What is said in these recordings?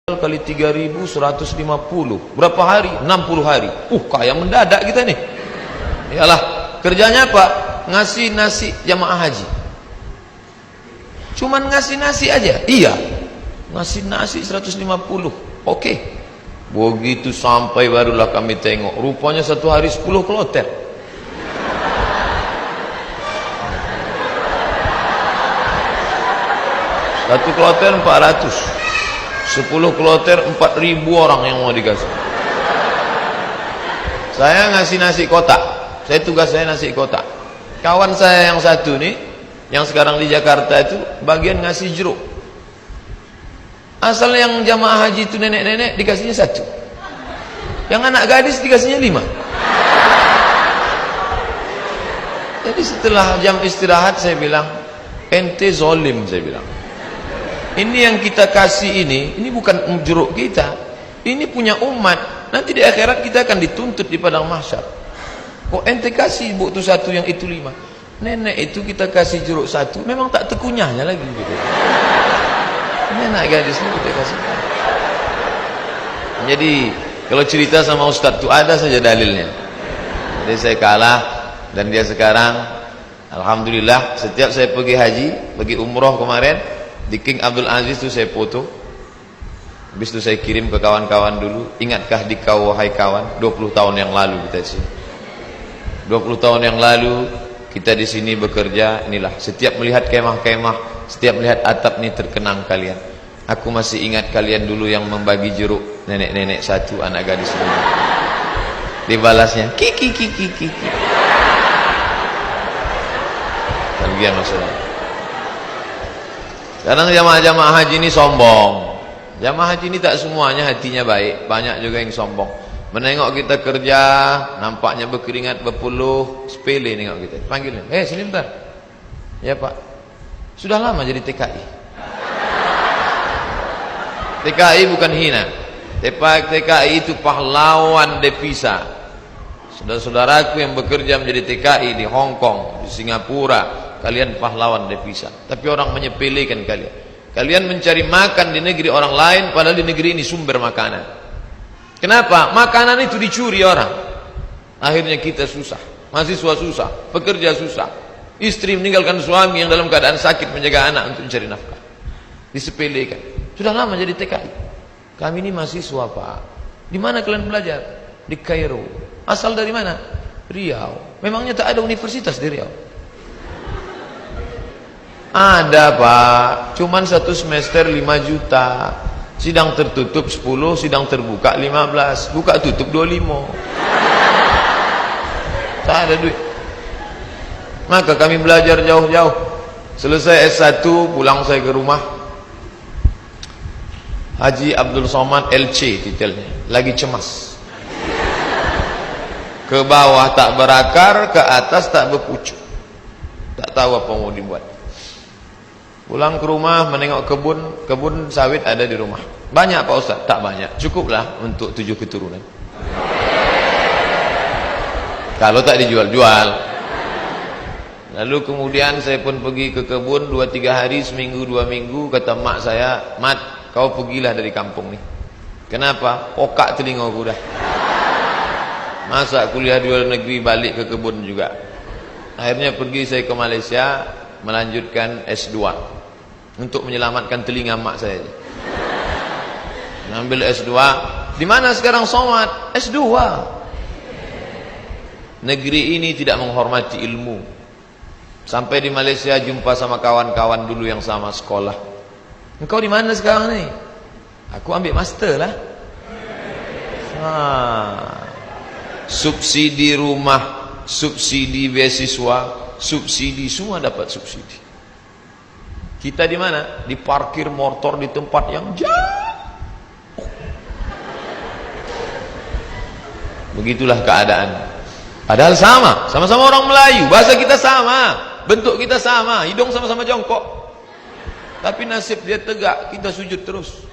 kali 3.150 berapa hari? 60 hari. Kaya mendadak kita nih. Iyalah, kerjanya apa? Ngasih nasi jamaah haji. Cuman ngasih nasi aja. Iya, ngasih nasi 150. Oke. Begitu sampai barulah kami tengok, rupanya satu hari 10 kloter. Satu kloter 400. 10 kloter 4.000 orang yang mau dikasih. Saya ngasih nasi kotak. Tugas saya nasi kotak. Kawan saya yang satu nih, yang sekarang di Jakarta itu bagian ngasih jeruk. Asal yang jamaah haji itu nenek-nenek dikasihnya 1. Yang anak gadis dikasihnya 5. Jadi setelah jam istirahat saya bilang, ente zolim, saya bilang. Ini yang kita kasih ini bukan jeruk kita. Ini punya umat. Nanti di akhirat kita akan dituntut di padang mahsyar. Kok ente kasih bu itu 1 yang itu 5. Nenek itu kita kasih jeruk 1, memang tak tekunyahnya lagi gitu. Ini anak gadis ini kita kasih. Jadi kalau cerita sama Ustadz itu ada saja dalilnya. Jadi saya kalah dan dia sekarang alhamdulillah setiap saya pergi haji, pergi umroh kemarin di King Abdul Aziz itu saya foto. Habis itu saya kirim ke kawan-kawan dulu. Ingatkah di kau wahai kawan, 20 tahun yang lalu kita di sini. 20 tahun yang lalu kita di sini bekerja. Inilah setiap melihat kemah-kemah, setiap melihat atap ini terkenang kalian. Aku masih ingat kalian dulu yang membagi jeruk, nenek-nenek 1, anak gadis 5. Dibalasnya kiki. Bagian maksudnya. Kadang jamaah-jamaah haji ini sombong. Jamaah haji ini tak semuanya hatinya baik, banyak juga yang sombong. Menengok kita kerja, nampaknya berkeringat, berpeluh, sepele nengok kita. Panggilnya, sini bentar. Ya Pak, sudah lama jadi TKI. TKI bukan hina. TKI itu pahlawan devisa. Saudara-saudaraku yang bekerja menjadi TKI di Hong Kong, di Singapura, kalian pahlawan devisa. Tapi orang menyepelekan kalian. Kalian mencari makan di negeri orang lain, padahal di negeri ini sumber makanan. Kenapa? Makanan itu dicuri orang. Akhirnya kita susah, mahasiswa susah, pekerja susah, istri meninggalkan suami yang dalam keadaan sakit menjaga anak untuk mencari nafkah. Disepelekan. Sudah lama jadi TKI. Kami ini mahasiswa Pak. Di mana kalian belajar? Di Kairo. Asal dari mana? Riau. Memangnya tak ada universitas di Riau? Ada Pak, cuman 1 semester 5 juta. Sidang tertutup 10, sidang terbuka 15. Buka tutup 25. Tak ada duit. Maka kami belajar jauh-jauh. Selesai S1, pulang saya ke rumah. Haji Abdul Somad LC titelnya. Lagi cemas. Ke bawah tak berakar, ke atas tak berpucuk. Tak tahu apa mau dibuat. Pulang ke rumah menengok kebun sawit ada di rumah. Banyak Pak Ustaz? Tak banyak, cukuplah untuk 7 keturunan. Kalau tak dijual-jual. Lalu kemudian saya pun pergi ke kebun 2-3 hari, seminggu 2 minggu. Kata mak saya, Mat, kau pergilah dari kampung nih. Kenapa? Pokak telingaku dah. Masa kuliah di luar negeri balik ke kebun juga. Akhirnya pergi saya ke Malaysia, melanjutkan S2 untuk menyelamatkan telinga mak saya. Ngambil S2. Di mana sekarang Somad? S2. Negeri ini tidak menghormati ilmu. Sampai di Malaysia jumpa sama kawan-kawan dulu yang sama sekolah. Engkau di mana sekarang nih? Aku ambil master lah. Subsidi rumah, subsidi beasiswa, subsidi, semua dapat subsidi. Kita di mana? Di parkir motor di tempat yang jauh. Begitulah keadaan. Padahal sama-sama orang Melayu, bahasa kita sama, bentuk kita sama, hidung sama-sama jongkok. Tapi nasib dia tegak, kita sujud terus.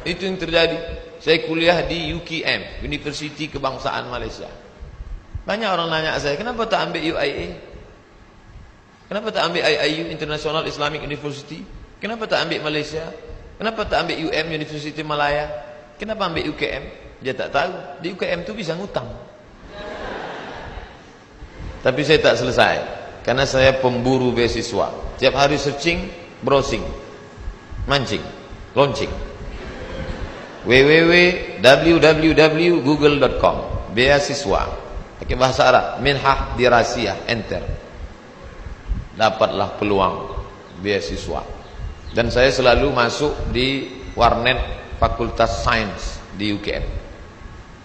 Itu yang terjadi. Saya kuliah di UKM, Universiti Kebangsaan Malaysia. Banyak orang nanya saya, kenapa tak ambil UIA? Kenapa tak ambil IIU, International Islamic University? Kenapa tak ambil Malaysia? Kenapa tak ambil UM, University Malaya? Kenapa ambil UKM? Dia tak tahu. Di UKM tu bisa ngutang. Tapi saya tak selesai. Karena saya pemburu beasiswa. Tiap hari searching, browsing, mancing, launching. www.google.com beasiswa. Pakai bahasa Arab. Minhah dirasiyah. Enter. Dapatlah peluang beasiswa. Dan saya selalu masuk di warnet Fakultas Sains di UKM.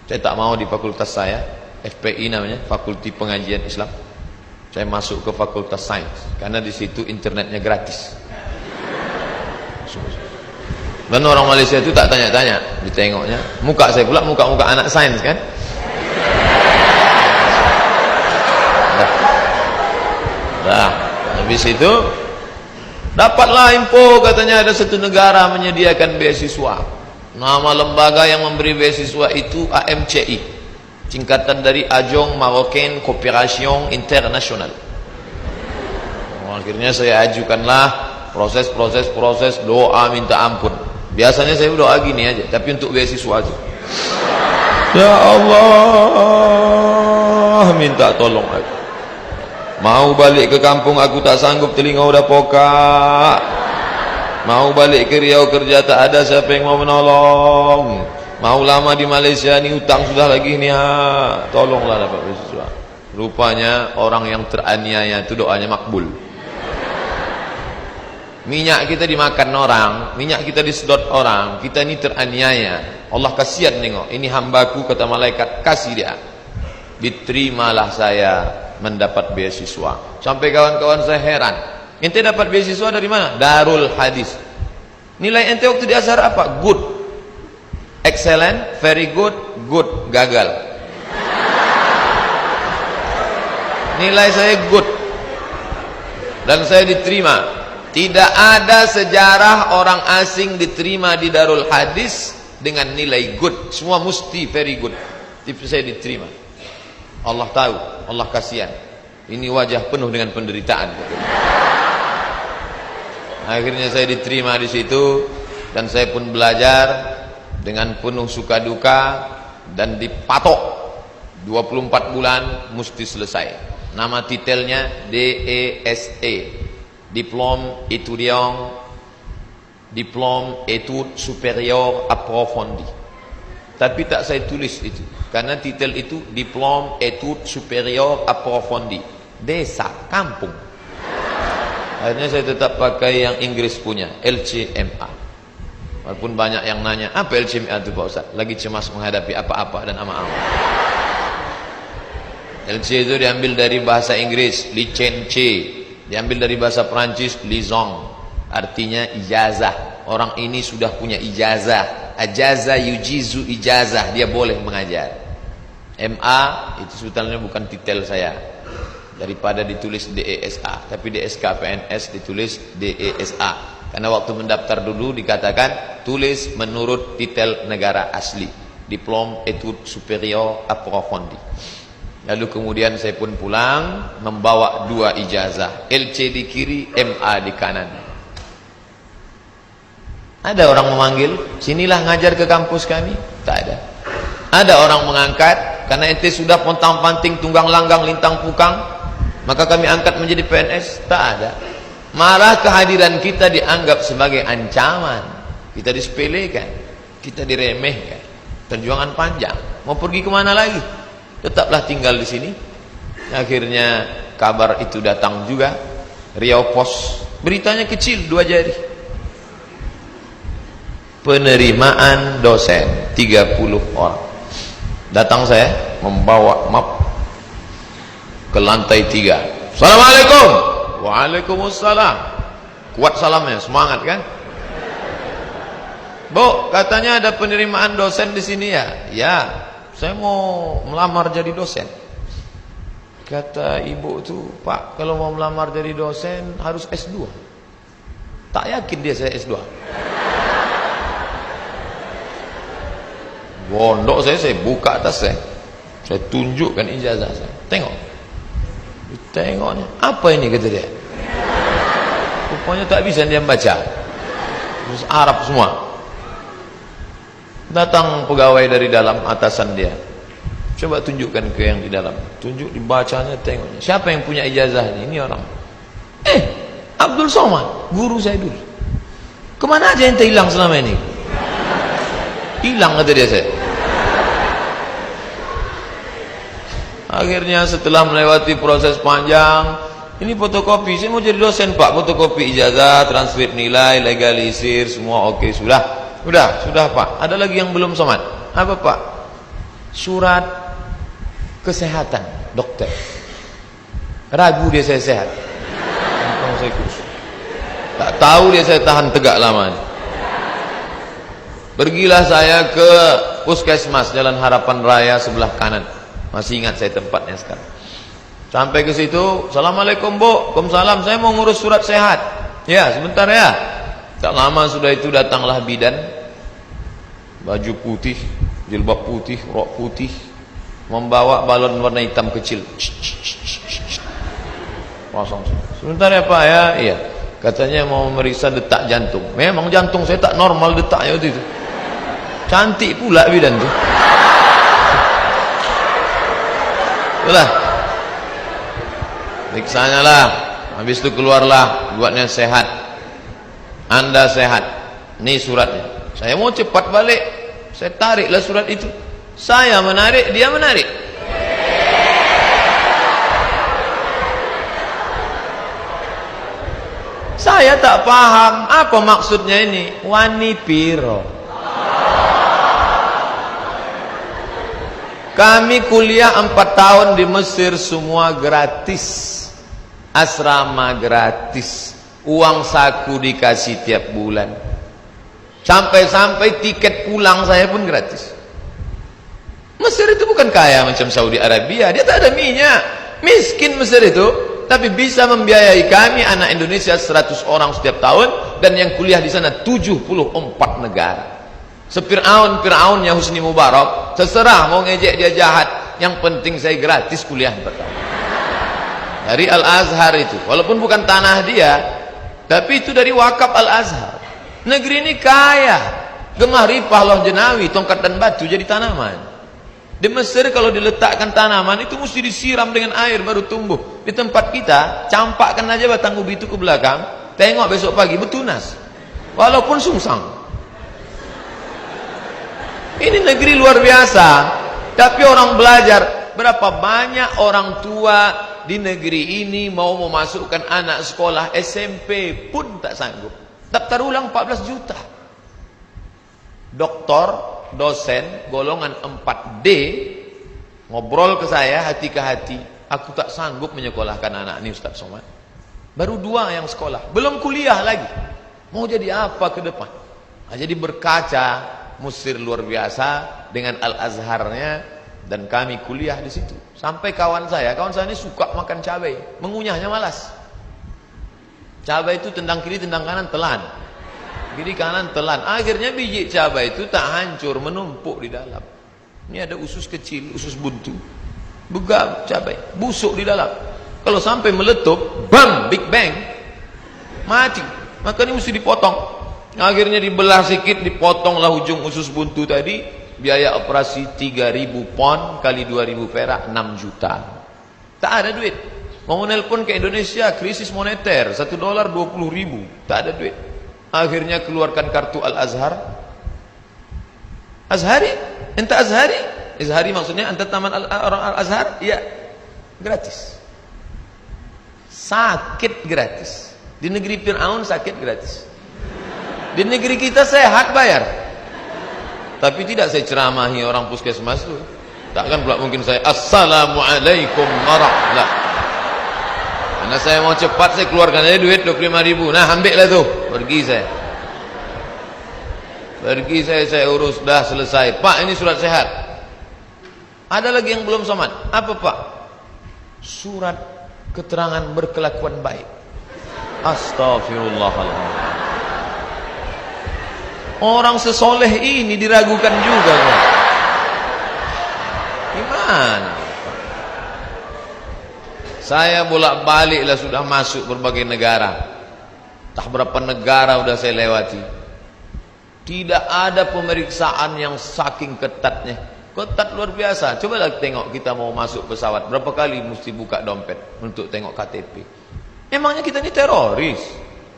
Saya tak mau di fakultas saya, FPI namanya, Fakulti Pengajian Islam. Saya masuk ke Fakultas Sains karena di situ internetnya gratis. Dan orang Malaysia itu tak tanya-tanya, ditengoknya. Muka saya pula muka-muka anak sains kan. Nah, habis itu dapatlah info katanya ada satu negara menyediakan beasiswa. Nama lembaga yang memberi beasiswa itu AMCI, singkatan dari Agence Marocaine Coopération Internationale. Akhirnya saya ajukanlah proses doa minta ampun. Biasanya saya doa gini aja, tapi untuk beasiswa aja. Ya Allah, minta tolong aku. Mau balik ke kampung aku tak sanggup, telinga udah pokak. Mau balik ke Riau kerja tak ada siapa yang mau menolong. Mau lama di Malaysia ni utang sudah lagi ni tolonglah dapat beasiswa. Rupanya orang yang teraniaya itu doanya makbul. Minyak kita dimakan orang, minyak kita disedot orang, kita ini teraniaya. Allah kasihan nengok, ini hambaku kata malaikat, kasih dia. Diterimalah saya mendapat beasiswa. Sampai kawan-kawan saya heran, ente dapat beasiswa dari mana? Darul Hadis. Nilai ente waktu di Azhar apa? Good, excellent, very good, good, gagal. Nilai saya good dan saya diterima. Tidak ada sejarah orang asing diterima di Darul Hadis dengan nilai good. Semua mesti very good. Tapi saya diterima. Allah tahu, Allah kasihan. Ini wajah penuh dengan penderitaan. Akhirnya saya diterima di situ dan saya pun belajar dengan penuh suka duka dan dipatok 24 bulan mesti selesai. Nama titelnya DESE, Diplôme étudiant, Diplôme études supérieures approfondies. Tapi tak saya tulis itu karena titel itu Diplôme études supérieures approfondies, desa, kampung. Akhirnya saya tetap pakai yang Inggris punya, LCMA. Walaupun banyak yang nanya, apa LCMA itu Pak Ustaz? Lagi cemas menghadapi apa-apa dan ama-ama. LC itu diambil dari bahasa Inggris, licence. Diambil dari bahasa Perancis, liaison, artinya ijazah. Orang ini sudah punya ijazah. Ajaza yujizu ijazah, dia boleh mengajar. MA itu sebetulnya bukan titel saya. Daripada ditulis DESA, tapi DSK PNS ditulis DESA. Karena waktu mendaftar dulu dikatakan tulis menurut titel negara asli, Diplôme études supérieures approfondies. Lalu kemudian saya pun pulang membawa 2 ijazah, LC di kiri, MA di kanan. Ada orang memanggil, sinilah ngajar ke kampus kami? Tak ada. Ada orang mengangkat, karena ente sudah pontang-panting, tunggang langgang, lintang pukang, maka kami angkat menjadi PNS? Tak ada. Malah kehadiran kita dianggap sebagai ancaman. Kita disepelekan, kita diremehkan. Perjuangan panjang, mau pergi kemana lagi? Tetaplah tinggal di sini. Akhirnya kabar itu datang juga, Riau Pos, beritanya kecil 2 jari. Penerimaan dosen 30 orang. Datang saya membawa map ke lantai 3. Assalamualaikum. Waalaikumsalam. Kuat salamnya, semangat kan? Bu, katanya ada penerimaan dosen di sini ya? Ya. Saya mau melamar jadi dosen. Kata ibu tu, Pak, kalau mau melamar jadi dosen harus S2. Tak yakin dia saya S2. Gondok saya buka atas saya tunjukkan ijazah saya. Tengok. Tengoknya, apa ini kata dia? Rupanya tak bisa dia baca. terus Arab semua. Datang pegawai dari dalam, atasan dia, coba tunjukkan ke yang di dalam. Tunjuk, dibacanya, tengoknya. Siapa yang punya ijazah ini? Ini orang. Abdul Somad, guru saya dulu. Kemana aja ente hilang selama ini? Hilang kata dia saya. Akhirnya setelah melewati proses panjang, ini fotokopi, saya mau jadi dosen pak, fotokopi ijazah, transkrip nilai, legalisir, semua oke, sudah pak. Ada lagi yang belum Somad. Apa pak? Surat kesehatan dokter. Ragu dia saya sehat. Tak tahu dia saya tahan tegak lama. Pergilah saya ke puskesmas Jalan Harapan Raya sebelah kanan. Masih ingat saya tempatnya sekarang. Sampai ke situ, assalamualaikum bu, waalaikumsalam, saya mau ngurus surat sehat. Ya sebentar ya. Tak lama sudah itu datanglah bidan, baju putih, jilbab putih, rok putih, membawa balon warna hitam kecil. Pasang. Sebentar ya pak ya. Iya. Katanya mau memeriksa detak jantung. Memang jantung saya tak normal detaknya waktu itu. Cantik pula bidan tuh. Itulah. Periksanya lah. Habis itu keluarlah, buatnya sehat. Anda sehat. Ini suratnya. Saya mau cepat balik. Saya tariklah surat itu. Saya menarik, dia menarik. Saya tak paham apa maksudnya ini. Wani piro. Kami kuliah 4 tahun di Mesir, semua gratis. Asrama gratis. Uang saku dikasih tiap bulan. Sampai-sampai tiket pulang saya pun gratis. Mesir itu bukan kaya macam Saudi Arabia. Dia tak ada minyak. Miskin Mesir itu. Tapi bisa membiayai kami anak Indonesia 100 orang setiap tahun. Dan yang kuliah di sana 74 negara. Fir'aunnya Husni Mubarak, terserah mau ngejek dia jahat, yang penting saya gratis kuliah pertama. Dari Al-Azhar itu, walaupun bukan tanah dia, tapi itu dari wakaf Al-Azhar. Negeri ini kaya, gemah ripah loh jenawi, tongkat dan batu jadi tanaman. Di Mesir kalau diletakkan tanaman itu mesti disiram dengan air baru tumbuh. Di tempat kita, campakkan aja batang ubi itu ke belakang, tengok besok pagi betunas, walaupun sungsang. Ini negeri luar biasa, tapi orang belajar. Berapa banyak orang tua di negeri ini mau memasukkan anak sekolah SMP pun tak sanggup. Daftar ulang 14 juta. Doktor, dosen, golongan 4D, ngobrol ke saya hati ke hati. Aku tak sanggup menyekolahkan anak ini Ustaz Somad. Baru 2 yang sekolah, belum kuliah lagi. Mau jadi apa ke depan? Nah, jadi berkaca. Mesir luar biasa dengan Al-Azharnya, dan kami kuliah di situ. Sampai kawan saya ini suka makan cabai, mengunyahnya malas. Cabai itu tendang kiri, tendang kanan, telan. Kiri kanan, telan. Akhirnya biji cabai itu tak hancur, menumpuk di dalam. Ini ada usus kecil, usus buntu. Begam cabai, busuk di dalam. Kalau sampai meletup, bam, Big Bang, mati. Maka ini mesti dipotong. Akhirnya dibelah sedikit, dipotonglah ujung usus buntu tadi. Biaya operasi 3.000 pon kali 2.000 perak, 6 juta. Tak ada duit. Mau nelpon ke Indonesia, krisis moneter, $1 20.000, tak ada duit. Akhirnya keluarkan kartu Al-Azhar. Azhari? Ente Azhari? Azhari maksudnya ente taman orang Al-Azhar? Iya. Gratis. Sakit gratis. Di negeri Fir'aun sakit gratis. Di negeri kita sehat bayar. Tapi tidak saya ceramahi orang puskesmas itu. Takkan pula mungkin saya assalamualaikum warahmatullahi. Karena saya mau cepat, saya keluarkan aja duit 25.000. Nah ambillah tuh. Pergi saya urus, dah selesai. Pak ini surat sehat. Ada lagi yang belum Somad. Apa pak? Surat keterangan berkelakuan baik. Astagfirullahaladzim. Orang sesoleh ini diragukan juga. Gimana? Saya bolak-balik lah sudah masuk berbagai negara. Tak berapa negara sudah saya lewati. Tidak ada pemeriksaan yang saking ketatnya. Ketat luar biasa. Cobalah tengok kita mau masuk pesawat, berapa kali mesti buka dompet untuk tengok KTP. Emangnya kita ini teroris?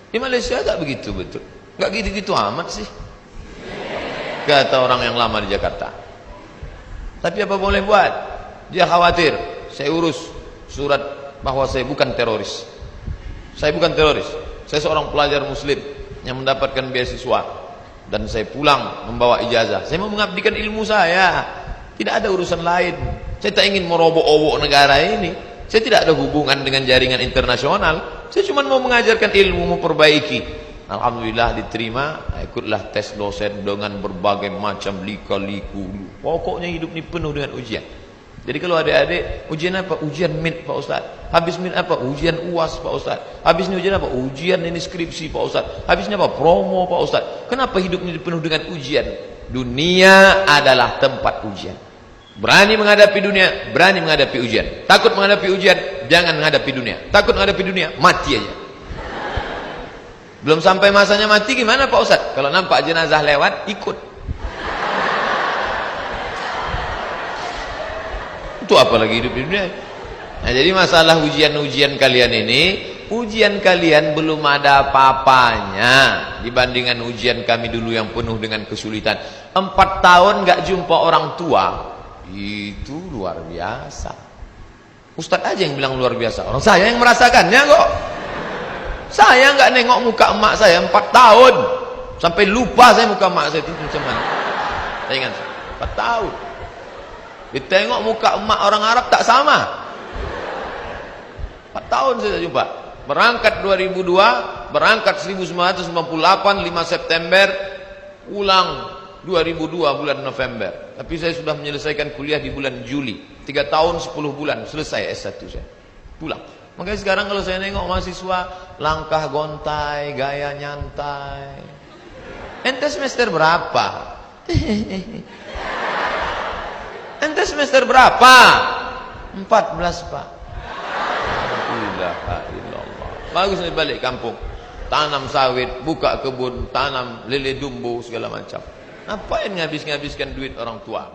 Di Malaysia tak begitu betul. Enggak gitu-gitu amat sih, kata orang yang lama di Jakarta. Tapi apa boleh buat? Dia khawatir. Saya urus surat bahwa saya bukan teroris. Saya bukan teroris. Saya seorang pelajar muslim yang mendapatkan beasiswa, dan saya pulang membawa ijazah. Saya mau mengabdikan ilmu saya. Tidak ada urusan lain. Saya tak ingin merobok-obok negara ini. Saya tidak ada hubungan dengan jaringan internasional. Saya cuma mau mengajarkan ilmu, memperbaiki. Alhamdulillah diterima. Ikutlah tes dosen dengan berbagai macam lika-liku. Pokoknya hidup ini penuh dengan ujian. Jadi kalau adik-adik, ujian apa? Ujian MIT Pak Ustaz. Habis MIT apa? Ujian UAS Pak Ustaz. Habis ini ujian apa? Ujian ini skripsi Pak Ustaz. Habis ini apa? Promo Pak Ustaz. Kenapa hidup ini penuh dengan ujian? Dunia adalah tempat ujian. Berani menghadapi dunia, berani menghadapi ujian. Takut menghadapi ujian, jangan menghadapi dunia. Takut menghadapi dunia, mati aja. Belum sampai masanya mati, gimana Pak Ustaz? Kalau nampak jenazah lewat, ikut. Itu apalagi hidup di dunia. Nah, jadi masalah ujian-ujian kalian ini, ujian kalian belum ada apa-apanya dibandingkan ujian kami dulu yang penuh dengan kesulitan. 4 tahun gak jumpa orang tua, itu luar biasa. Ustadz aja yang bilang luar biasa, orang saya yang merasakannya kok. Saya nggak nengok muka emak saya 4 tahun, sampai lupa saya muka emak saya itu macam mana. Saya ingat 4 tahun. Ditengok muka emak orang Arab tak sama. 4 tahun saya tak jumpa. Berangkat 2002, berangkat 1998 5 September, pulang 2002 bulan November. Tapi saya sudah menyelesaikan kuliah di bulan Juli. 3 tahun 10 bulan selesai S1 saya. Pulang. Makanya sekarang kalau saya nengok mahasiswa, langkah gontai, gaya nyantai. Ente semester berapa? Ente semester berapa? 14 Pak. Ilaha illallah. Bagus nih balik kampung. Tanam sawit, buka kebun, tanam lele dumbo segala macam. Ngapain ngabis-ngabiskan duit orang tua?